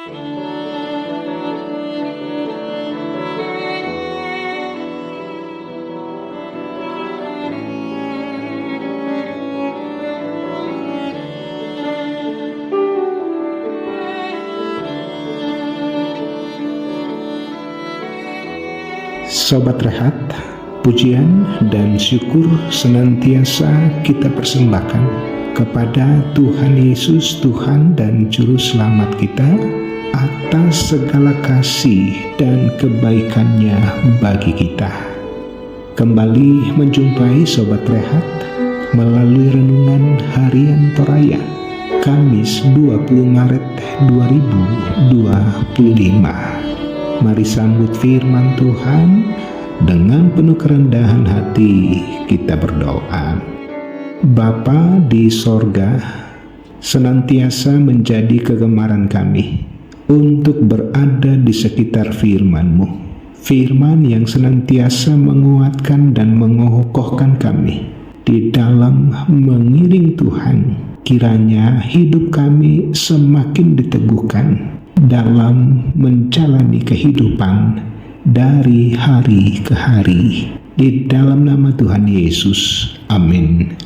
Sobat Rehat, pujian dan syukur senantiasa kita persembahkan kepada Tuhan Yesus, Tuhan dan Juru Selamat kita, atas segala kasih dan kebaikannya bagi kita. Kembali menjumpai Sobat Rehat melalui renungan harian Toraya, Kamis 20 Maret 2025. Mari sambut firman Tuhan dengan penuh kerendahan hati. Kita berdoa. Bapa di sorga, senantiasa menjadi kegemaran kami untuk berada di sekitar firman-Mu. Firman yang senantiasa menguatkan dan mengokohkan kami di dalam mengiring Tuhan. Kiranya hidup kami semakin diteguhkan dalam menjalani kehidupan dari hari ke hari. Di dalam nama Tuhan Yesus. Amin.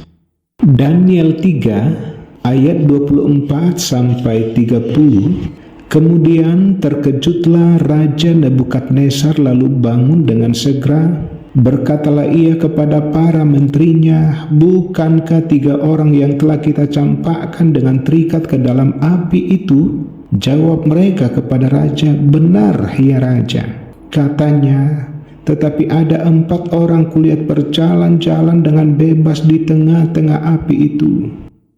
Daniel 3 ayat 24 sampai 30. Kemudian terkejutlah Raja Nebukadnezar lalu bangun dengan segera. Berkatalah ia kepada para menterinya, bukankah 3 orang yang telah kita campakkan dengan terikat ke dalam api itu? Jawab mereka kepada raja, benar ya raja. Katanya, tetapi ada 4 orang kulihat berjalan-jalan dengan bebas di tengah-tengah api itu.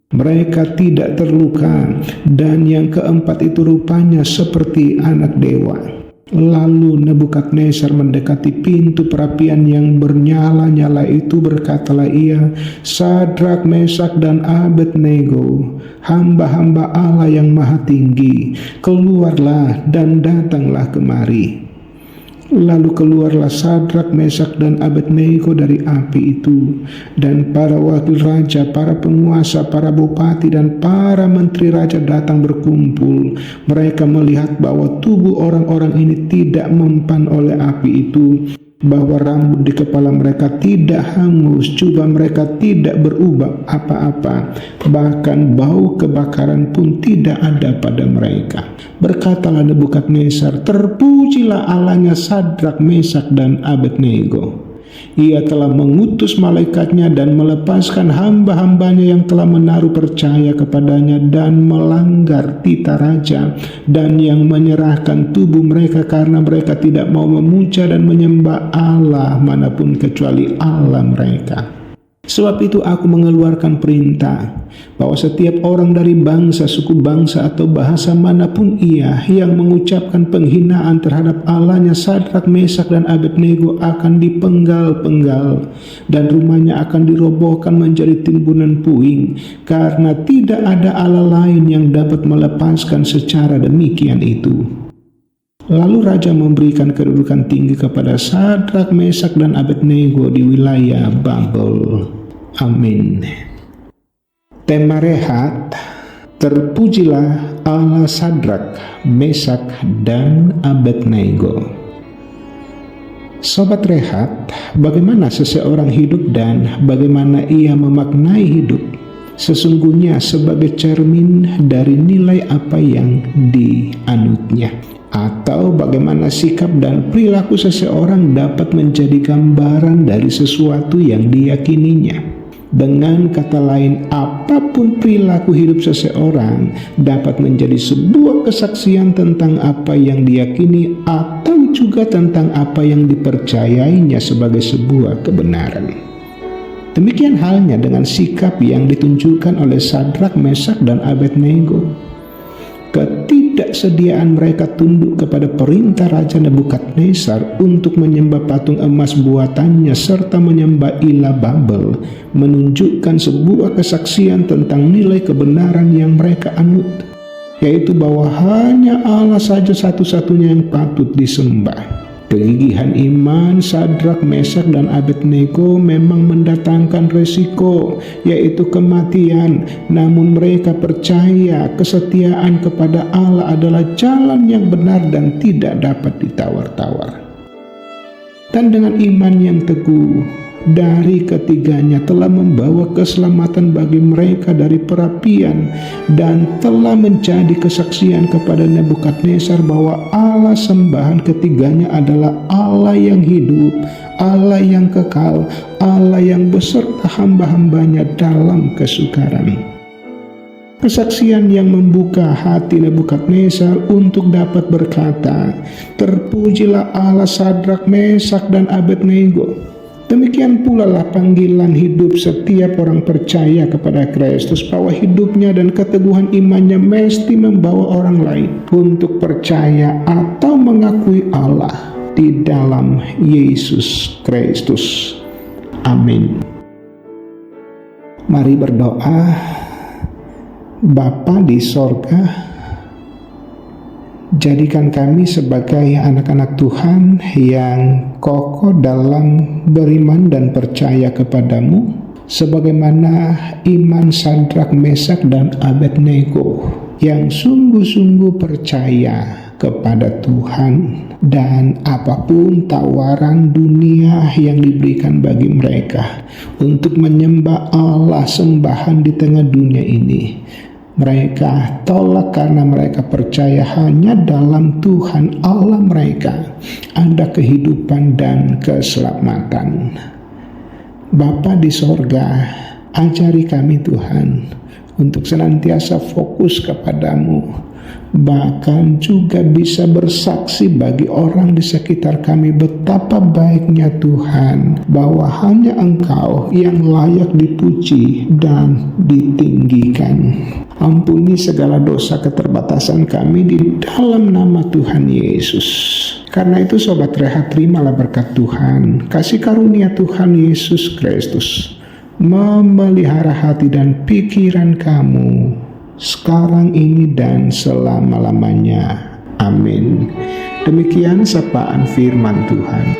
Mereka tidak terluka, dan yang keempat itu rupanya seperti anak dewa. Lalu Nebukadnezar mendekati pintu perapian yang bernyala-nyala itu. Berkatalah ia, Sadrak, Mesak, dan Abednego, hamba-hamba Allah yang maha tinggi, keluarlah dan datanglah kemari. Lalu keluarlah Sadrak, Mesak, dan Abednego dari api itu, dan para wakil raja, para penguasa, para bupati, dan para menteri raja datang berkumpul. Mereka melihat bahwa tubuh orang-orang ini tidak mempan oleh api itu, bahwa rambut di kepala mereka tidak hangus, jubah mereka tidak berubah apa-apa, bahkan bau kebakaran pun tidak ada pada mereka. Berkatalah Nebukadnezar, terpujilah Allahnya Sadrak, Mesak, dan Abednego. Ia telah mengutus malaikatnya dan melepaskan hamba-hambanya yang telah menaruh percaya kepadanya dan melanggar titah raja, dan yang menyerahkan tubuh mereka karena mereka tidak mau memuja dan menyembah Allah manapun kecuali Allah mereka. Sebab itu aku mengeluarkan perintah bahwa setiap orang dari bangsa, suku bangsa, atau bahasa manapun ia yang mengucapkan penghinaan terhadap Allahnya Sadrak, Mesak, dan Abednego akan dipenggal-penggal, dan rumahnya akan dirobohkan menjadi timbunan puing, karena tidak ada Allah lain yang dapat melepaskan secara demikian itu. Lalu raja memberikan kedudukan tinggi kepada Sadrak, Mesak, dan Abednego di wilayah Babel. Amin. Tema Rehat, terpujilah Allah Sadrak, Mesak, dan Abednego. Sobat Rehat, bagaimana seseorang hidup dan bagaimana ia memaknai hidup? Sesungguhnya sebagai cermin dari nilai apa yang dianutnya, atau bagaimana sikap dan perilaku seseorang dapat menjadi gambaran dari sesuatu yang diyakininya. Dengan kata lain, apapun perilaku hidup seseorang dapat menjadi sebuah kesaksian tentang apa yang diyakini atau juga tentang apa yang dipercayainya sebagai sebuah kebenaran. Demikian halnya dengan sikap yang ditunjukkan oleh Sadrak, Mesak, dan Abednego. Ketidaksediaan mereka tunduk kepada perintah Raja Nebukadnezar untuk menyembah patung emas buatannya serta menyembah ilah Babel menunjukkan sebuah kesaksian tentang nilai kebenaran yang mereka anut, yaitu bahwa hanya Allah saja satu-satunya yang patut disembah. Kegigihan iman Sadrak, Mesak, dan Abednego memang mendatangkan resiko, yaitu kematian. Namun mereka percaya kesetiaan kepada Allah adalah jalan yang benar dan tidak dapat ditawar-tawar. Dan dengan iman yang teguh dari ketiganya telah membawa keselamatan bagi mereka dari perapian, dan telah menjadi kesaksian kepada Nebukadnezar bahwa Allah sembahan ketiganya adalah Allah yang hidup, Allah yang kekal, Allah yang beserta hamba-hambanya dalam kesukaran. Kesaksian yang membuka hati Nebukadnezar untuk dapat berkata, "Terpujilah Allah Sadrak, Mesak, dan Abednego." Demikian pula lah panggilan hidup setiap orang percaya kepada Kristus, bahwa hidupnya dan keteguhan imannya mesti membawa orang lain untuk percaya atau mengakui Allah di dalam Yesus Kristus. Amin. Mari berdoa. Bapa di sorga, jadikan kami sebagai anak-anak Tuhan yang kokoh dalam beriman dan percaya kepadamu, sebagaimana iman Sadrak, Mesak, dan Abednego yang sungguh-sungguh percaya kepada Tuhan, dan apapun tawaran dunia yang diberikan bagi mereka untuk menyembah Allah sembahan di tengah dunia ini, mereka tolak karena mereka percaya hanya dalam Tuhan Allah mereka ada kehidupan dan keselamatan. Bapa di sorga, ajari kami Tuhan untuk senantiasa fokus kepadamu, bahkan juga bisa bersaksi bagi orang di sekitar kami betapa baiknya Tuhan, bahwa hanya Engkau yang layak dipuji dan ditinggikan. Ampuni segala dosa keterbatasan kami di dalam nama Tuhan Yesus. Karena itu Sobat Rehat, terimalah berkat Tuhan, kasih karunia Tuhan Yesus Kristus memelihara hati dan pikiran kamu sekarang ini dan selama-lamanya. Amin. Demikian sapaan firman Tuhan.